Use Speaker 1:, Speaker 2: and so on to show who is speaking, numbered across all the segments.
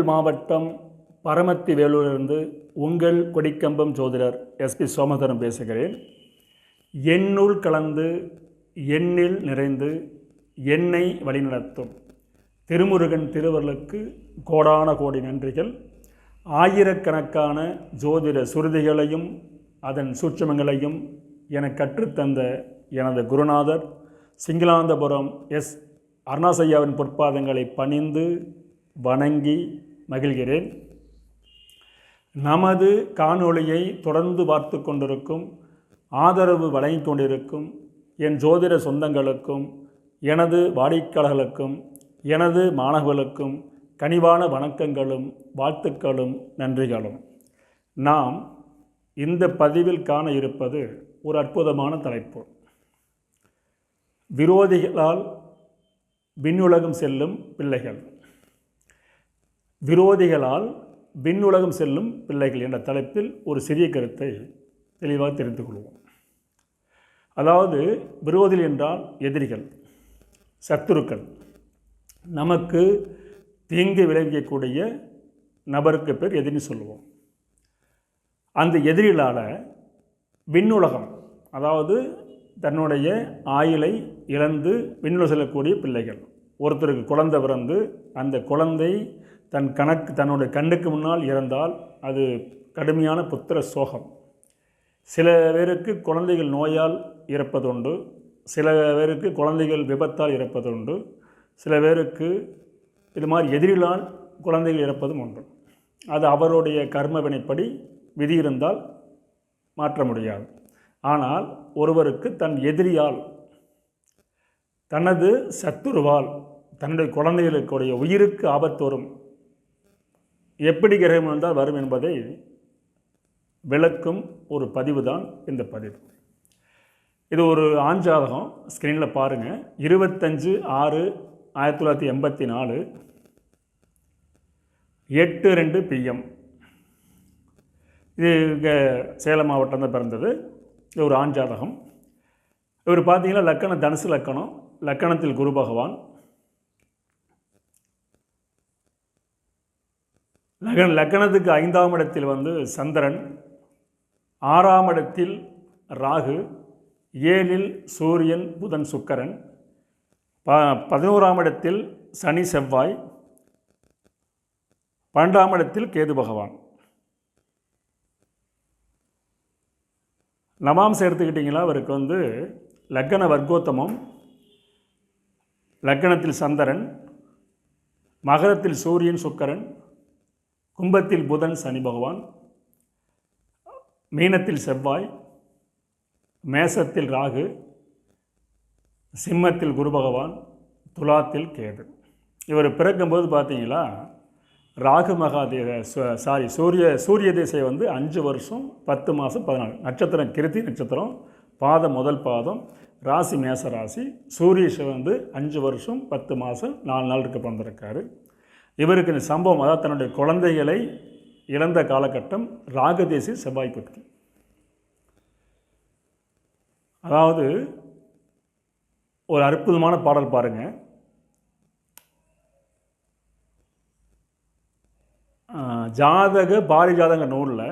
Speaker 1: மாவட்டம் பரமத்தி வேலூரிலிருந்து உங்கள் கொடிக்கம்பம் ஜோதிடர் எஸ்பி சோமதரம் பேசுகிறேன். எண்ணுள் கலந்து எண்ணில் நிறைந்து என்னை வழிநடத்தும் திருமுருகன் திருவருளுக்கு கோடான கோடி நன்றிகள். ஆயிரக்கணக்கான ஜோதிட சுருதிகளையும் அதன் சூட்சுமங்களையும் எனக்கு கற்றுத்தந்த எனது குருநாதர் சிங்களாந்தபுரம் எஸ் அருணாசையாவின் பொற்பாதங்களை பணிந்து வணங்கி மகிழ்கிறேன். நமது காணொளியை தொடர்ந்து பார்த்து கொண்டிருக்கும், ஆதரவு வழங்கி கொண்டிருக்கும் என் ஜோதிட சொந்தங்களுக்கும், எனது வாடிக்கையாளர்களுக்கும், எனது மாணவர்களுக்கும் கனிவான வணக்கங்களும் வாழ்த்துக்களும் நன்றிகளும். நாம் இந்த பதிவில் காண இருப்பது ஒரு அற்புதமான தலைப்பு. விரோதிகளால் விண்ணுலகம் செல்லும் பிள்ளைகள். விரோதிகளால் விண்ணுலகம் செல்லும் பிள்ளைகள் என்ற தலைப்பில் ஒரு சிறிய கருத்தை தெளிவாக தெரிந்து கொள்வோம். அதாவது விரோதிகள் என்றால் எதிரிகள், சத்துருக்கள், நமக்கு தீங்கு விளைவிக்கக்கூடிய நபருக்கு பேர் எதிரின்னு சொல்லுவோம். அந்த எதிரிகளால் விண்ணுலகம், அதாவது தன்னுடைய ஆயுளை இழந்து விண்ணுலகம் செல்லக்கூடிய பிள்ளைகள். ஒருத்தருக்கு குழந்தை பிறந்து அந்த குழந்தை தன்னுடைய கண்ணுக்கு முன்னால் இறந்தால் அது கடுமையான புத்திர சோகம். சில பேருக்கு குழந்தைகள் நோயால் இறப்பதுண்டு, சில பேருக்கு குழந்தைகள் விபத்தால் இறப்பதுண்டு, சில பேருக்கு இது மாதிரி எதிரிகளால் குழந்தைகள் இறப்பதும் உண்டு. அது அவருடைய கர்ம வினைப்படி விதி இருந்தால் மாற்ற முடியாது. ஆனால் ஒருவருக்கு தன் எதிரியால், தனது சத்துருவால் தன்னுடைய குழந்தைகளுக்குடைய உயிருக்கு ஆபத்து வரும். எப்படி கிரகம் இருந்தால் வரும் என்பதை விளக்கும் ஒரு பதிவு தான் இந்த பதிவு. இது ஒரு ஆஞ்சாதகம். ஸ்க்ரீனில் பாருங்கள். 25/6/1984 8:02 PM. இது சேலம் மாவட்டம் தான் பிறந்தது. இது ஒரு ஆஞ்சாதகம். இவர் பார்த்தீங்கன்னா லக்கணம் தனுசு லக்கணம். லக்கணத்தில் குரு பகவான், லக்கணத்துக்கு 5ஆம் இடத்தில் சந்திரன், 6ஆம் இடத்தில் ராகு, 7இல் சூரியன் புதன் சுக்கிரன், 11ஆம் இடத்தில் சனி செவ்வாய், 12ஆம் இடத்தில் கேது பகவான். நவாம்சம் எடுத்துக்கிட்டிங்களா அவருக்கு லக்கண வர்க்கோத்தமம், லக்கணத்தில் சந்திரன், மகரத்தில் சூரியன் சுக்கிரன், கும்பத்தில் புதன் சனி பகவான், மீனத்தில் செவ்வாய், மேசத்தில் ராகு, சிம்மத்தில் குரு பகவான், துலாத்தில் கேது. இவர் பிறக்கும்போது பார்த்தீங்களா ராகு சூரிய திசை 5 வருஷம் 10 மாதம் 14. நட்சத்திரம் கிருத்தி நட்சத்திரம், பாதம் முதல் பாதம், ராசி மேச ராசி. சூரிய 5 வருஷம் 10 மாதம் 4 நாள் இருக்க பிறந்திருக்காரு. இவருக்கு இந்த சம்பவம், அதாவது தன்னுடைய குழந்தைகளை இழந்த காலகட்டம் ராகதேசி செவ்வாய் புத்தி. அதாவது ஒரு அற்புதமான பாடல் பாருங்கள். ஜாதக பாரிஜாதக நூலில்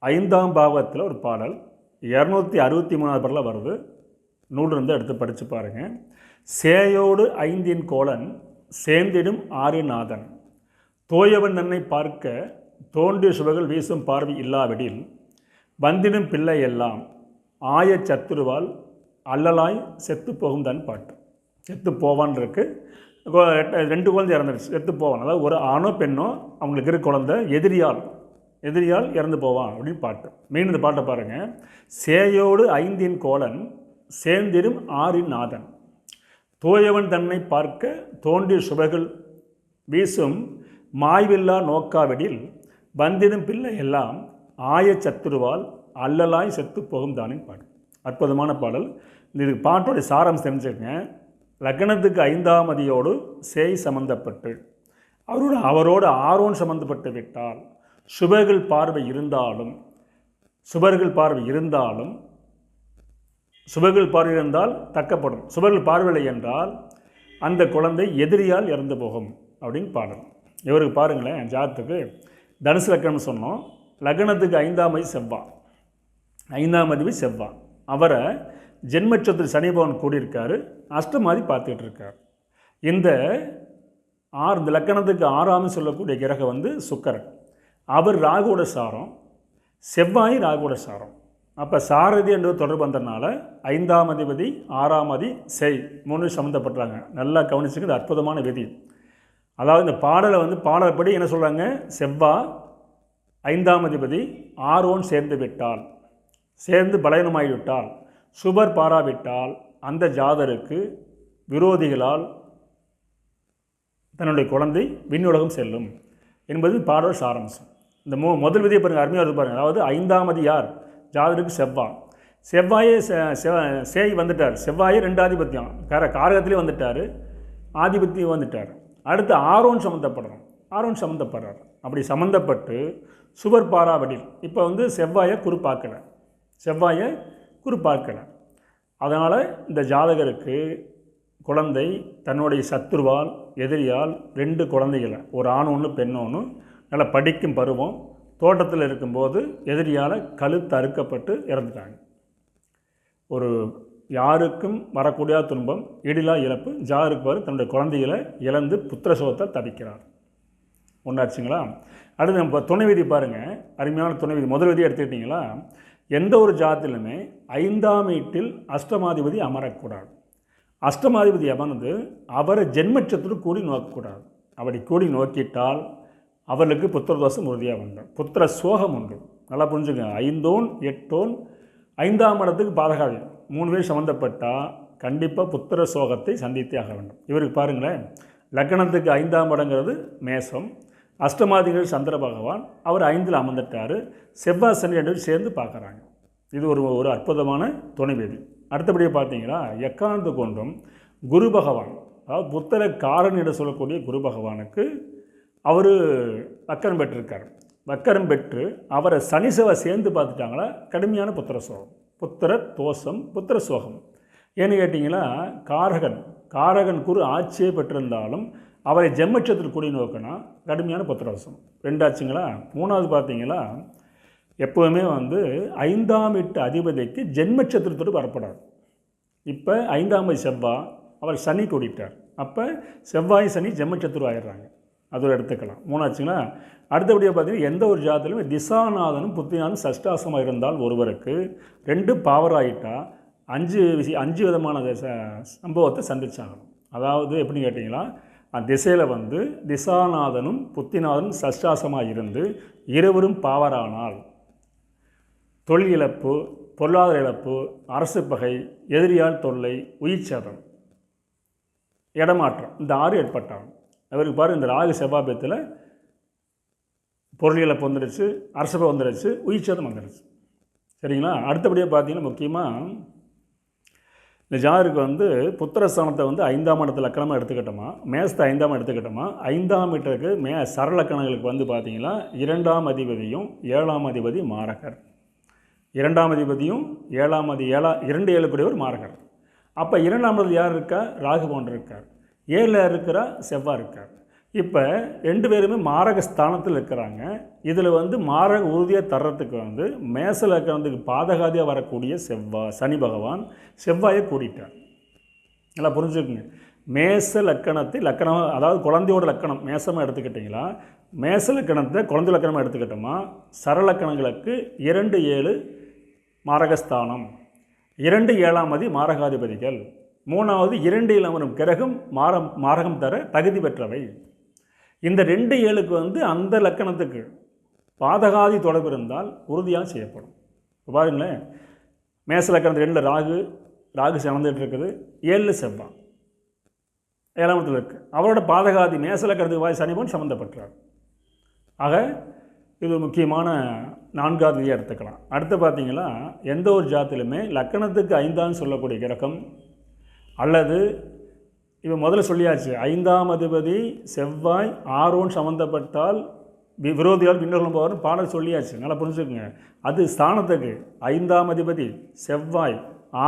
Speaker 1: 5ஆம் பாகத்தில் ஒரு பாடல் 263வது பாடலில் வருது. நூலிருந்து எடுத்து படித்து பாருங்கள். சேயோடு 5இன் கோலன் சேர்ந்திடும் 6இன் நாதன், தோயவன் தன்னை பார்க்க தோன்றிய சுவர்கள் வீசும் பார்வை இல்லாவிடில் வந்திடும் பிள்ளை எல்லாம் ஆய சத்துருவால் அல்லலாய் செத்து போகும் தான் பாட்டு. செத்து போவான் இருக்கு. 2 குழந்தை இறந்துருச்சு, செத்து போவான். அதாவது ஒரு ஆணோ பெண்ணோ அவங்களுக்கு இருக்க குழந்தை எதிரியால் இறந்து போவான் அப்படின்னு பாட்டு. மெயின் இந்த பாட்டை பாருங்கள். சேயோடு 5இன் கோலன் சேர்ந்திடும் 6இன் நாதன், தோயவன் தன்னை பார்க்க தோன்றிய சுவைகள் வீசும் மாய்வில்லா நோக்காவிடில் வந்திடும் பிள்ளை எல்லாம் ஆய சத்துருவால் அல்லலாய் செத்து போகும் தானின் பாடல். அற்புதமான பாடல். இதுக்கு பாட்டோடைய சாரம் தெரிஞ்சுக்கங்க. லக்னத்துக்கு 5ஆம் அதியோடு சேய் சம்பந்தப்பட்டு அவரோடு ஆரோன் சம்பந்தப்பட்டு விட்டால் சுபர்கள் பார்வை இருந்தாலும் சுபர்கள் பார்வை இருந்தால் தக்கப்படும், சுபர்கள் பார்வையில்லை என்றால் அந்த குழந்தை எதிரியால் இறந்து போகும் அப்படின்னு பாடல். இவருக்கு பாருங்களேன், ஜாதத்துக்கு தனுசு லக்னம் சொன்னோம், லக்னத்துக்கு 5ஆம் அதிபதி செவ்வாய், 5ஆம் அதிபதி செவ்வாய், அவரை ஜென்மச்சத்தில் சனி பகவான் கூடியிருக்காரு, அஷ்டமாதி பார்த்துக்கிட்டு இருக்கார். இந்த லக்கணத்துக்கு 6ஆம் சொல்லக்கூடிய கிரகம் வந்து சுக்கரன், அவர் ராகுவோட சாரம், செவ்வாய் ராகுவோட சாரம். அப்போ சாரதி என்ற தொடர்பு வந்ததுனால 5ஆம் அதிபதி 6ஆம் அதிபதி செய் 3 சம்மந்தப்படுறாங்க. நல்லா கவனிச்சுங்க, இது அற்புதமான விதி. அதாவது இந்த பாடலை வந்து பாடல்படி என்ன சொல்கிறாங்க, செவ்வாய் 5ஆம் அதிபதி 6 சேர்ந்து விட்டால், சேர்ந்து பலவீனமாகிவிட்டால், சுபர் பாராவிட்டால் அந்த ஜாதருக்கு விரோதிகளால் தன்னுடைய குழந்தை விண்ணுலகம் செல்லும் என்பது பாடல் சாராம்சம். இந்த முதல் விதியை பாருங்கள், அருமையாக பாருங்கள். அதாவது 5ஆம் அதிபதி யார், ஜாதருக்கு செவ்வாய், செவ்வாயே சேய் வந்துட்டார், செவ்வாயே 2 ஆதிபத்தியம் காரகத்திலே வந்துட்டார், ஆதிபத்தியம் வந்துட்டார். அடுத்து 6 சம்மந்தப்படுறோம், 6 சம்மந்தப்படுறார். அப்படி சம்மந்தப்பட்டு சுபர் பாராவடில் இப்போ வந்து செவ்வாயை குறிப்பாக்கலை, செவ்வாயை குறிப்பாக்கலை. அதனால் இந்த ஜாதகருக்கு குழந்தை தன்னுடைய சத்துருவால் எதிரியால் 2 குழந்தைகளை, ஒரு ஆண் ஒன்று பெண் ஒன்று, நல்லா படிக்கும் பருவம், தோட்டத்தில் இருக்கும்போது எதிரியால் கழுத்து அறுக்கப்பட்டு இறந்துட்டாங்க. ஒரு யாருக்கும் வரக்கூடிய துன்பம், ஈடிலா இழப்பு, ஜாதகருக்கு வரும் தன்னுடைய குழந்தைகளை இழந்து புத்திர சோகத்தை தவிக்கிறார். ஒன்றாச்சுங்களா? அடுத்து நம்ம துணை விதி பாருங்கள், அருமையான துணை விதி. முதல் விதி எடுத்துக்கிட்டிங்களா, எந்த ஒரு ஜாதத்திலுமே 5ஆம் வீட்டில் அஷ்டமாதிபதி அமரக்கூடாது. அஷ்டமாதிபதி அமர்ந்து அவரை ஜென்மச்சத்துடன் கூடி நோக்கக்கூடாது. அப்படி கூடி நோக்கிட்டால் அவர்களுக்கு புத்திர தோஷம் உறுதியாக வந்துடும், புத்திர சோகம் உண்டு. நல்லா புரிஞ்சுங்க, 5ஓன் 8ஓன் 5ஆம் இடத்துக்கு பாதகாதி 3 பேர் சம்மந்தப்பட்டால் கண்டிப்பாக புத்திர சோகத்தை சந்தித்தே ஆக வேண்டும். இவருக்கு பாருங்களேன், லக்னத்துக்கு 5ஆம் இடங்கிறது மேசம், அஷ்டமாதிகள் சந்திர பகவான், அவர் 5இல் அமர்ந்துட்டார், செவ்வாய் சனி 2 சேர்ந்து பார்க்குறாங்க. இது ஒரு அற்புதமான துணை விதி. அடுத்தபடியாக பார்த்தீங்கன்னா எக்காரணத்து கொண்டும் குரு பகவான், அதாவது புத்திர காரன் என்று சொல்லக்கூடிய குரு பகவானுக்கு அவர் வக்கரம் பெற்றிருக்கார். வக்கரம் பெற்று அவரை சனி செவ்வாய் சேர்ந்து பார்த்துட்டாங்களா கடுமையான புத்திர சோகம், புத்திர தோஷம், புத்திர சோகம். ஏன்னு கேட்டிங்கன்னா காரகன் குரு ஆட்சியை பெற்றிருந்தாலும் அவரை ஜென்மச்சத்தில் கூடி நோக்கினா கடுமையான புத்திரவசம். 2 ஆச்சுங்களா? 3வது பார்த்தீங்களா, எப்போவுமே வந்து 5ஆம் வீட்டு அதிபதிக்கு ஜென்மச்சத்திரத்தோடு வரப்படாது. இப்போ 5ஆம் அதிபதி செவ்வாய், அவர் சனி கூடிட்டார், அப்போ செவ்வாய் சனி ஜென்மச்சத்துரு ஆயிடுறாங்க. அது ஒரு எடுத்துக்கலாம். 3 ஆச்சுங்களா? அடுத்தபடியாக பார்த்தீங்கன்னா எந்த ஒரு ஜாதத்திலுமே திசாநாதனும் புத்திநாதனும் சஷ்டாசமாக இருந்தால் ஒருவருக்கு 2 பவர் ஆகிட்டால் 5 விதமான சம்பவத்தை சந்திச்சாகணும். அதாவது எப்படின்னு கேட்டிங்களா, அந்த திசையில் வந்து திசாநாதனும் புத்திநாதனும் சஷ்டாசமாக இருந்து இருவரும் பாவரானால் தொழில் இழப்பு, பொருளாதார இழப்பு, அரசு பகை, எதிரியால் தொல்லை, உயிர் சேதம், இடமாற்றம், இந்த 6 ஏற்பட்டாங்க. அவருக்கு பாரு, இந்த ராகு செவ்வாபத்தில் பொருள் இழப்பு வந்துடுச்சு, அரசு பகை வந்துடுச்சு, உயிர் சேதம் வந்துடுச்சு. சரிங்களா? அடுத்தபடியாக பார்த்தீங்கன்னா முக்கியமாக இந்த ஜாதகருக்கு வந்து புத்திரஸ்தானத்தை வந்து 5ஆம் இடத்துல லக்கணமாக எடுத்துக்கிட்டோமா, மேசத்தை 5ஆம் எடுத்துக்கிட்டோமா, 5ஆம் வீட்டுக்கு சரலக்கணங்களுக்கு வந்து பார்த்தீங்கன்னா 2ஆம் அதிபதியும் 7ஆம் அதிபதி மாரகர், 2ஆம் அதிபதியும் 7ஆம் 2 7 கூடியவர் மாரகர். அப்போ 2ஆம் இடத்துல யார் இருக்கா, ராகு போன்று இருக்கார், 7 இருக்கிறா செவ்வாய் இருக்கார். இப்போ 2 பேருமே மாரக ஸ்தானத்தில் இருக்கிறாங்க. இதில் வந்து மாரக உறுதியாக தர்றதுக்கு வந்து மேச லக்கணத்துக்கு பாதகாதியாக வரக்கூடிய சனி பகவான் செவ்வாயை கூடிட்டார். நல்லா புரிஞ்சுக்குங்க, மேச லக்கணத்தை அதாவது குழந்தையோட லக்கணம் மேசமாக எடுத்துக்கிட்டிங்களா, மேச லக்கணத்தை குழந்தை லக்கணமாக எடுத்துக்கிட்டோமா, சரலக்கணங்களுக்கு 2 7 மாரகஸ்தானம், 2 7ஆம் அதிபதி மாரகாதிபதிகள், 3வது 2 இளவரும் கிரகம் மாரகம் தர தகுதி பெற்றவை. இந்த 2 7க்கு வந்து அந்த லக்கணத்துக்கு பாதகாதி தொடர்பு இருந்தால் உறுதியாக செய்யப்படும். இப்போ பாருங்களேன், மேச லக்கணத்து 2 ராகு சேர்ந்துட்டு இருக்குது, 7 செவ்வாய் 7ஆம் இடத்துல இருக்குது, அவரோட பாதகாதி மேச லக்கணத்துக்கு வாய் சனிபன் சம்மந்தப்பட்டார். ஆக இது முக்கியமான 4வது விதியாக எடுத்துக்கலாம். அடுத்து பார்த்தீங்கன்னா எந்த ஒரு ஜாத்திலுமே லக்கணத்துக்கு 5ஆம் சொல்லக்கூடிய கிரகம் அல்லது இப்போ முதல்ல சொல்லியாச்சு, 5ஆம் அதிபதி செவ்வாய் 6 சம்மந்தப்பட்டால் விரோதியால் விண்ணுலகம் போவார்னு பாடல் சொல்லியாச்சு. நல்லா புரிஞ்சுக்குங்க, அது ஸ்தானத்துக்கு 5ஆம் அதிபதி செவ்வாய்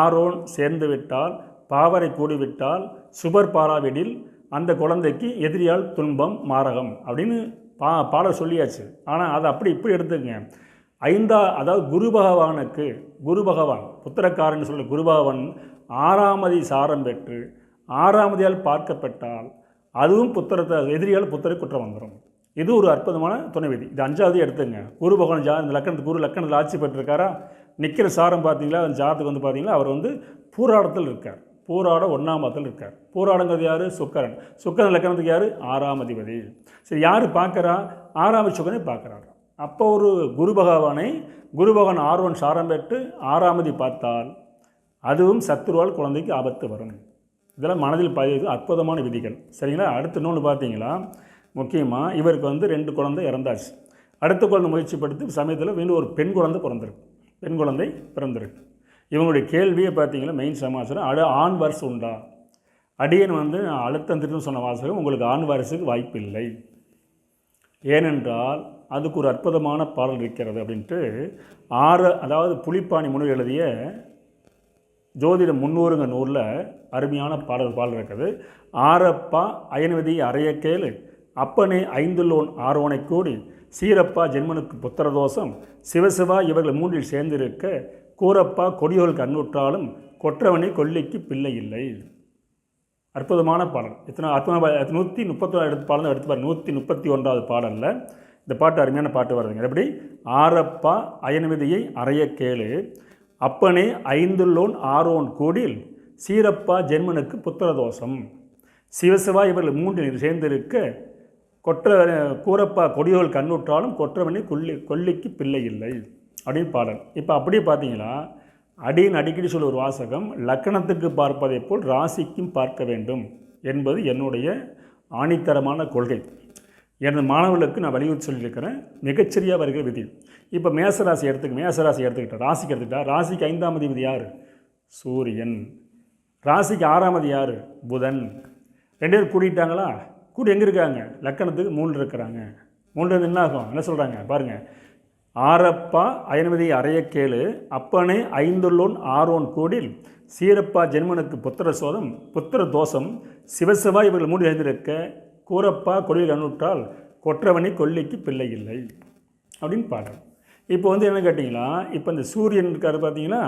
Speaker 1: ஆரோன் சேர்ந்து விட்டால், பாவரை கூடிவிட்டால், சுபர் பாராவிடில் அந்த குழந்தைக்கு எதிரியால் துன்பம் மாரகம் அப்படின்னு பாடல் சொல்லியாச்சு. ஆனால் அதை அப்படி இப்படி எடுத்துக்கங்க. அதாவது குரு பகவான் புத்திரக்காரன் சொல்ல குரு பகவான் 6ஆமதி சாரம் பெற்று 6ஆமதியால் பார்க்கப்பட்டால் அதுவும் எதிரியால் புத்திர குற்றம் வந்துடும். இது ஒரு அற்புதமான துணை விதி. இது 5வது எடுத்துங்க. குரு பகவான் இந்த லக்கணத்தில் ஆட்சி பெற்றிருக்காரா, நிற்கிற சாரம் பார்த்தீங்களா, அந்த ஜாதத்துக்கு வந்து பார்த்தீங்களா, அவர் வந்து பூராடத்தில் இருக்கார். பூராட 1ஆம் இடத்தில் இருக்கார். பூராடங்கிறது யார்? சுக்கரன். சுக்கரன் லக்கணத்துக்கு யார்? 6ஆம் அதிபதி. சரி, யார் பார்க்குறா? 6ஆம் சுக்கரனை பார்க்குறாரு. அப்போ ஒரு குரு பகவான் ஆர்வன் சாரம் பெற்று 6ஆமதி பார்த்தால் அதுவும் சத்துருவால் குழந்தைக்கு ஆபத்து வரும். இதெல்லாம் மனதில் பதிவு அற்புதமான விதிகள். சரிங்களா? அடுத்த இன்னொன்று பார்த்தீங்களா, முக்கியமாக இவருக்கு வந்து 2 குழந்தை இறந்தாச்சு. அடுத்த குழந்தை முயற்சிப்படுத்தி சமயத்தில் மீண்டும் ஒரு பெண் குழந்தை பிறந்திருக்கு. இவங்களுடைய கேள்வியை பார்த்தீங்கன்னா மெயின் சமாச்சாரம், ஆண் வாரிசு உண்டா? அடியன் வந்து அழுத்தம் திருத்தம் சொன்ன வாசகம், உங்களுக்கு ஆண் வாரிசுக்கு வாய்ப்பு இல்லை. ஏனென்றால் அதுக்கு ஒரு அற்புதமான பாடல் இருக்கிறது அப்படின்ட்டு அதாவது புலிப்பாணி முனிவர் எழுதிய ஜோதிட 300 நூலில் அருமையான பாடல் இருக்குது. ஆரப்பா அயனவதி அறைய கேளு, அப்பனே 5லோன் ஆரோனை கூடி, சீரப்பா ஜென்மனுக்கு புத்திரதோஷம், சிவசிவா இவர்கள் 3இல் சேர்ந்திருக்க, கூரப்பா கொடியோல் கண்ணுற்றாலும் கொற்றவனை கொல்லிக்கு பிள்ளை இல்லை. அற்புதமான பாடல். 131 எடுத்து பாடல் எடுத்து பாருங்க. 131வது பாடலில் இந்த பாட்டு அருமையான பாட்டு வருதுங்க. எப்படி? ஆரப்பா அயனவிதியை அறைய கேளு, அப்பனே 5லோன் ஆரோன் கூடில், சீரப்பா ஜென்மனுக்கு புத்திரதோஷம், சிவசிவா இவர்கள் 3இல் சேர்ந்திருக்க, கூரப்பா கொடியோல் கண்ணுற்றாலும் கொற்றவனை கொல்லிக்கு பிள்ளை இல்லை அப்படின்னு பாடல். இப்போ அப்படியே பார்த்தீங்களா, அடிக்கடி சொல்ல ஒரு வாசகம், லக்கணத்துக்கு பார்ப்பதை போல் ராசிக்கும் பார்க்க வேண்டும் என்பது என்னுடைய ஆணித்தரமான கொள்கை. எனது மாணவர்களுக்கு நான் வலியுறுத்தி சொல்லியிருக்கிறேன். மிகச்சரியாக வருகிற விதி. இப்போ மேசராசி எடுத்துக்கிட்டா, ராசிக்கு 5ஆம் அதிபதி யார்? சூரியன். ராசிக்கு 6ஆமதி யார்? புதன். 2 பேர் கூட்டிட்டாங்களா? கூடி எங்கே இருக்காங்க? லக்கணத்துக்கு 3 இருக்கிறாங்க. 3 என்ன ஆகும்? என்ன சொல்கிறாங்க பாருங்கள். ஆரப்பா அயனவதி அறைய கேளு, அப்பனே 5லோன் ஆரோன் கூடில், சீரப்பா ஜென்மனுக்கு புத்திர தோஷம், சிவசிவா இவர்கள் 3 எழுந்திருக்க, கூரப்பா கொடியில் கண்ணுற்றால் கொற்றவனை கொல்லிக்கு பிள்ளை இல்லை அப்படின்னு பாடல். இப்போ வந்து என்ன கேட்டிங்களா, இப்போ இந்த சூரியன் இருக்கார் பார்த்தீங்களா,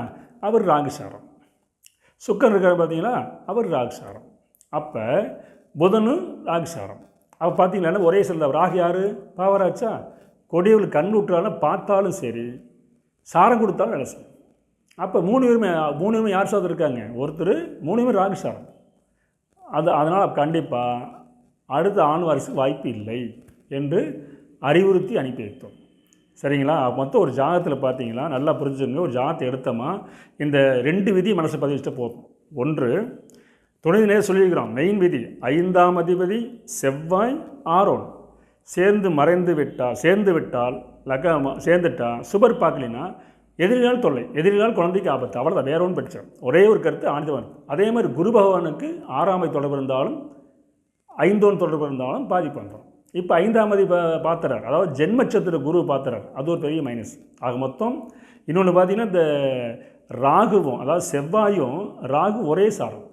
Speaker 1: அவர் ராகுசாரம். சுக்கரன் இருக்கார் பார்த்தீங்களா, அவர் ராகுசாரம். அப்போ புதனும் ராகுசாரம். அப்போ பார்த்தீங்களா ஒரே சில ராகு யார்? பாவராச்சா. கொடியவர்கள் கண் விட்டுறாலும் பார்த்தாலும் சரி, சாரம் கொடுத்தாலும் வேலை செய்யும். அப்போ 3 பேருமே யார் சாதம் இருக்காங்க? ஒருத்தர் 3 பேரும் ராகுசாரம். அதனால் கண்டிப்பாக அடுத்த ஆண் வாரிசுக்கு வாய்ப்பு இல்லை என்று அறிவுறுத்தி அனுப்பி வைத்தோம். சரிங்களா? மொத்தம் ஒரு ஜாதகத்தில் பார்த்தீங்களா, நல்லா புரிஞ்சுங்க. ஒரு ஜாதகத்தை எடுத்தோமா இந்த 2 விதியை மனசை பதிவிச்சுட்டு போதும். ஒன்று, துணை சொல்லியிருக்கிறோம், மெயின் விதி, 5ஆம் அதிபதி செவ்வாய் ஆரோன் சேர்ந்து விட்டால் சேர்ந்துட்டா சுபர் பார்க்கலினா எதிரினால் தொல்லை, எதிரினால் குழந்தைக்கு ஆபத்து, அவ்வளோதான். வேற ஒன்றும் பிரச்சனை. ஒரே ஒரு கருத்து ஆணிதவன். அதே மாதிரி குரு பகவானுக்கு 6ஆமை தொடர்பு இருந்தாலும் 5 தொடர்பு இருந்தாலும் பாதிப்பு வந்துடும். இப்போ 5ஆமதி பார்த்துறார், அதாவது ஜென்மச்சத்திர குரு பார்த்துறார், அது ஒரு பெரிய மைனஸ். ஆக மொத்தம் இன்னொன்று பார்த்தீங்கன்னா, இந்த ராகுவும் அதாவது செவ்வாயும் ராகு ஒரே சாரம்.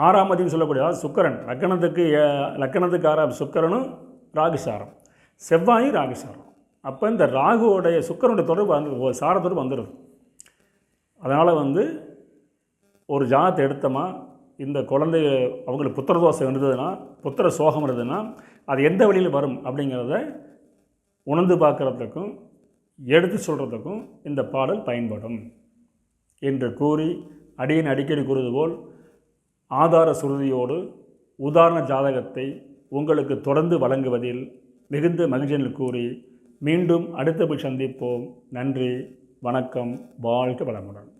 Speaker 1: 6ஆம் அதிபதி சொல்லக்கூடிய சுக்கரன் லக்கணத்துக்கு 6ஆம் சுக்கரனும் ராகுசாரம், செவ்வாயும் ராகுசாரம். அப்போ இந்த ராகுவோடைய சுக்கரனுடைய தொடர்பு சாரத்தொடர்பு வந்துடுது. அதனால் வந்து ஒரு ஜாதத்தை எடுத்தோமா, இந்த குழந்தை அவங்களுக்கு புத்திரதோஷம் இருந்ததுன்னா, புத்திர சோகம் இருந்ததுன்னா அது எந்த வழியில் வரும் அப்படிங்கிறத உணர்ந்து பார்க்குறதுக்கும் எடுத்து சொல்கிறதுக்கும் இந்த பாடல் பயன்படும் என்று கூறி, அடிக்கடி கூறுவது போல் ஆதார சுருதியோடு உதாரண ஜாதகத்தை உங்களுக்கு தொடர்ந்து வழங்குவதில் மிகுந்த மகிழ்ச்சியில் கூறி மீண்டும் அடுத்த போய் சந்திப்போம். நன்றி, வணக்கம், வாழ்க வளமுடன்.